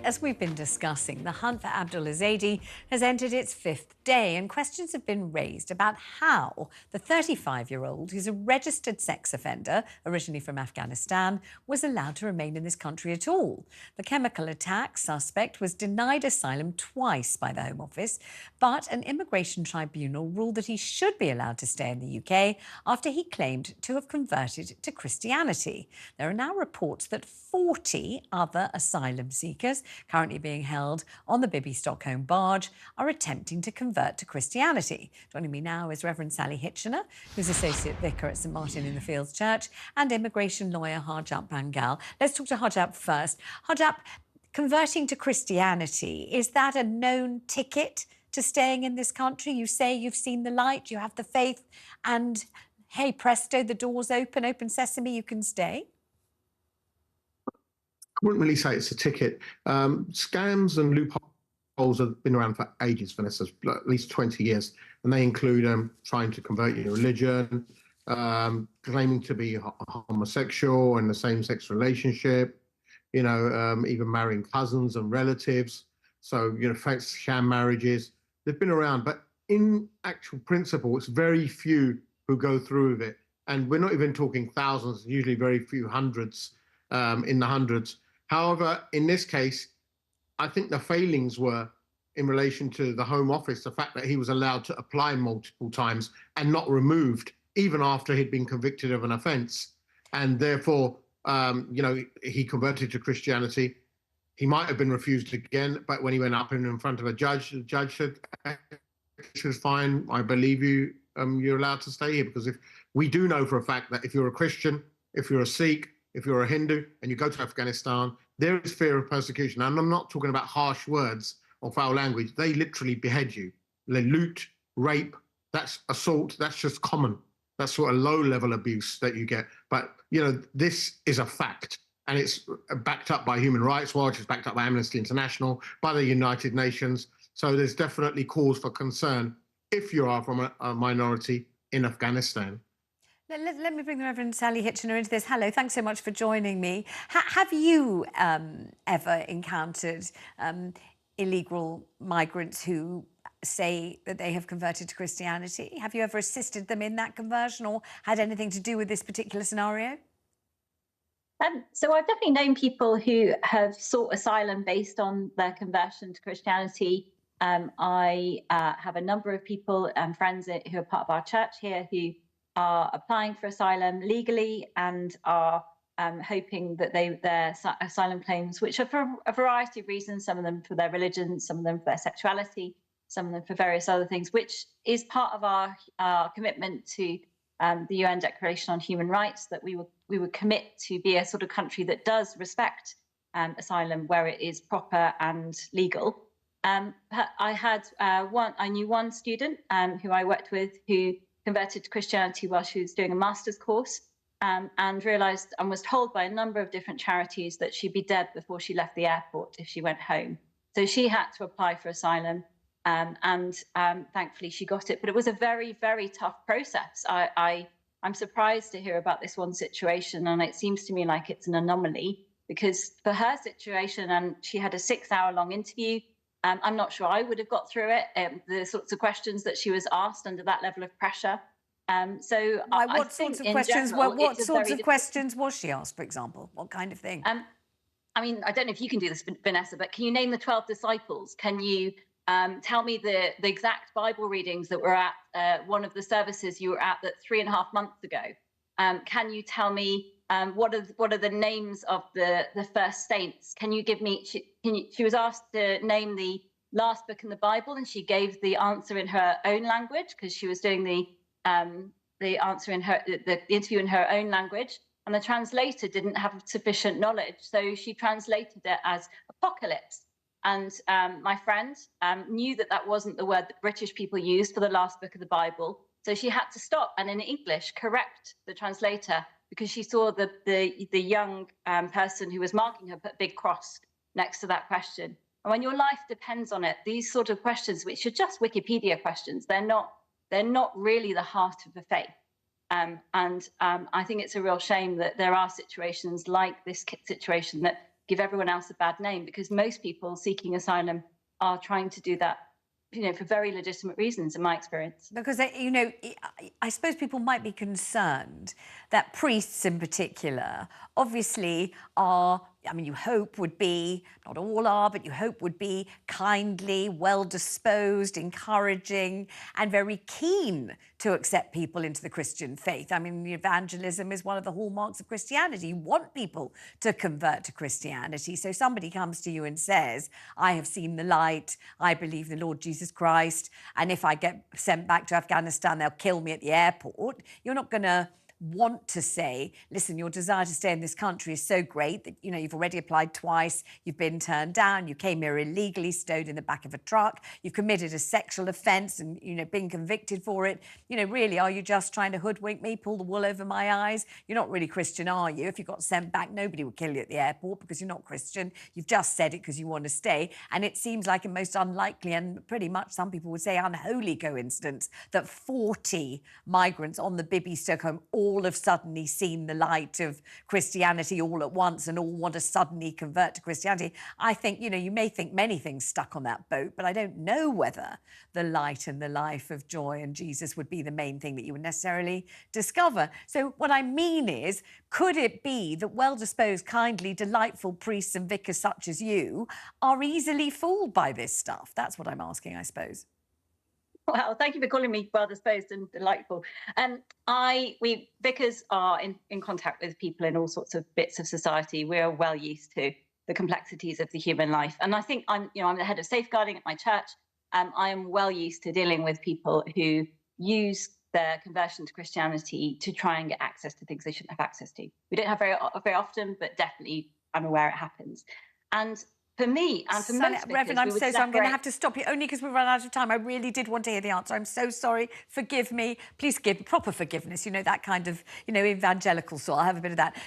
As we've been discussing, the hunt for Abdul Ezedi has entered its fifth day, and questions have been raised about how the 35-year-old, who's a registered sex offender, originally from Afghanistan, was allowed to remain in this country at all. The chemical attack suspect was denied asylum twice by the Home Office, but an immigration tribunal ruled that he should be allowed to stay in the UK after he claimed to have converted to Christianity. There are now reports that 40 other asylum seekers currently being held on the Bibby Stockholm barge are attempting to convert to Christianity. Joining me now is Reverend Sally Hitchiner, who's Associate Vicar at St Martin in the Fields Church, and immigration lawyer Harjap Bhangal. Let's talk to Harjap first. Harjap, converting to Christianity, is that a known ticket to staying in this country? You say you've seen the light, you have the faith, and hey, presto, the door's open, open sesame, you can stay? I wouldn't really say it's a ticket. Scams and loopholes have been around for ages, Vanessa, at least 20 years. And they include trying to convert your religion, claiming to be homosexual in a same-sex relationship, even marrying cousins and relatives. So, fake sham marriages. They've been around. But in actual principle, it's very few who go through with it. And we're not even talking thousands, usually very few hundreds, in the hundreds. However, in this case, I think the failings were in relation to the Home Office, the fact that he was allowed to apply multiple times and not removed, even after he'd been convicted of an offence. And therefore, he converted to Christianity. He might have been refused again, but when he went up in front of a judge, the judge said, "This is fine. I believe you. You're allowed to stay here." Because if we do know for a fact that if you're a Christian, if you're a Sikh, if you're a Hindu and you go to Afghanistan, there is fear of persecution. And I'm not talking about harsh words or foul language. They literally behead you. They loot, rape, that's assault, that's just common. That's sort of low-level abuse that you get. But, this is a fact. And it's backed up by Human Rights Watch, it's backed up by Amnesty International, by the United Nations. So there's definitely cause for concern if you are from a minority in Afghanistan. Let me bring the Reverend Sally Hitchiner into this. Hello, thanks so much for joining me. Have you ever encountered illegal migrants who say that they have converted to Christianity? Have you ever assisted them in that conversion or had anything to do with this particular scenario? So I've definitely known people who have sought asylum based on their conversion to Christianity. I have a number of people and friends who are part of our church here who are applying for asylum legally and are hoping that their asylum claims, which are for a variety of reasons, some of them for their religion, some of them for their sexuality, some of them for various other things, which is part of our commitment to the UN Declaration on Human Rights, that we would commit to be a sort of country that does respect asylum where it is proper and legal. I knew one student who I worked with who converted to Christianity while she was doing a master's course, and realised and was told by a number of different charities that she'd be dead before she left the airport if she went home. So she had to apply for asylum, and thankfully she got it. But it was a very, very tough process. I'm surprised to hear about this one situation, and it seems to me like it's an anomaly, because for her situation, and she had a 6-hour-long interview, I'm not sure I would have got through it, the sorts of questions that she was asked under that level of pressure. What sorts of questions was she asked, for example? What kind of thing? I mean, I don't know if you can do this, Vanessa, but can you name the 12 disciples? Can you tell me the exact Bible readings that were at one of the services you were at that 3.5 months ago? Can you tell me what are the names of the first saints? Can you give me? She was asked to name the last book in the Bible, and she gave the answer in her own language because she was doing the answer in the interview in her own language, and the translator didn't have sufficient knowledge, so she translated it as apocalypse. And my friend knew that wasn't the word that British people used for the last book of the Bible, so she had to stop and in English correct the translator, because she saw the young person who was marking her put a big cross next to that question. And when your life depends on it, these sort of questions, which are just Wikipedia questions, they're not really the heart of the faith. I think it's a real shame that there are situations like this situation that give everyone else a bad name, because most people seeking asylum are trying to do that, for very legitimate reasons, in my experience. Because, I suppose people might be concerned that priests in particular obviously are, you hope would be, not all are, but you hope would be kindly, well-disposed, encouraging, and very keen to accept people into the Christian faith. Evangelism is one of the hallmarks of Christianity. You want people to convert to Christianity. So somebody comes to you and says, I have seen the light, I believe in the Lord Jesus Christ, and if I get sent back to Afghanistan, they'll kill me at the airport. You're not going to want to say, listen, your desire to stay in this country is so great that, you've already applied twice, you've been turned down, you came here illegally, stowed in the back of a truck, you've committed a sexual offence and, been convicted for it. Really, are you just trying to hoodwink me, pull the wool over my eyes? You're not really Christian, are you? If you got sent back, nobody would kill you at the airport because you're not Christian. You've just said it because you want to stay. And it seems like a most unlikely and pretty much some people would say unholy coincidence that 40 migrants on the Bibby Stockholm all have suddenly seen the light of Christianity all at once and all want to suddenly convert to Christianity. I think, you may think many things stuck on that boat, but I don't know whether the light and the life of joy and Jesus would be the main thing that you would necessarily discover. So what I mean is, could it be that well-disposed, kindly, delightful priests and vicars such as you are easily fooled by this stuff? That's what I'm asking, I suppose. Well, thank you for calling me well-disposed and delightful. We vicars are in contact with people in all sorts of bits of society. We are well used to the complexities of the human life. And I think I'm the head of safeguarding at my church. I am well used to dealing with people who use their conversion to Christianity to try and get access to things they shouldn't have access to. We don't have very often, but definitely I'm aware it happens. And for me and for most vicars, Reverend, I'm so sorry. I'm going to have to stop you only because we've run out of time. I really did want to hear the answer. I'm so sorry. Forgive me. Please give proper forgiveness. That kind of, evangelical sort. I'll have a bit of that.